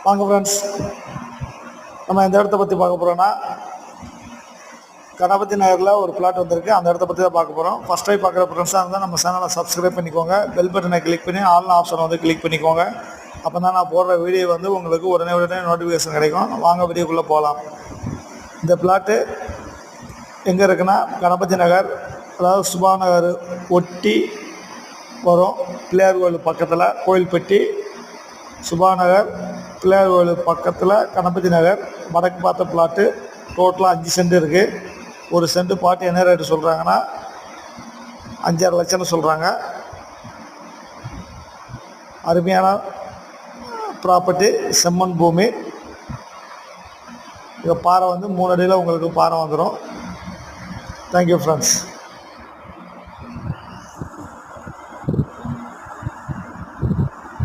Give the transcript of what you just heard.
வாங்க ஃப்ரெண்ட்ஸ், நம்ம இந்த இடத்த பற்றி பார்க்க போகிறோன்னா கணபதி நகரில் ஒரு பிளாட் வந்திருக்கு. அந்த இடத்த பற்றி தான் பார்க்க போகிறோம். ஃபஸ்ட் டைம் பார்க்குற ஃப்ரெண்ட்ஸாக இருந்தால் நம்ம சேனலை சப்ஸ்கிரைப் பண்ணிக்கோங்க. பெல் பட்டனை கிளிக் பண்ணி ஆல் ஆப்ஷனை வந்து கிளிக் பண்ணிக்கோங்க. அப்போ தான் நான் போடுற வீடியோ வந்து உங்களுக்கு உடனே நோட்டிஃபிகேஷன் கிடைக்கும். வாங்க வீடியோக்குள்ளே போகலாம். இந்த பிளாட்டு எங்கே இருக்குன்னா கணபதி நகர், அதாவது சுபா நகர் ஒட்டி வரும். பிள்ளையார் கோயில் பக்கத்தில் கோயில்பட்டி, சுபா நகர், பிள்ளையார் கோயில் பக்கத்தில் கணபதி நகர், வடக்கு பார்த்த பிளாட்டு. டோட்டலாக 5 சென்ட் இருக்குது. ஒரு சென்ட் பாட்டு என்ன ரேட்டு சொல்கிறாங்கன்னா 5-6 லட்சம்னு சொல்கிறாங்க. அருமையான ப்ராப்பர்ட்டி, செம்மண் பூமி. இங்கே பாறை வந்து 3 அடியில் உங்களுக்கு பாறை வந்துடும். Thank you friends.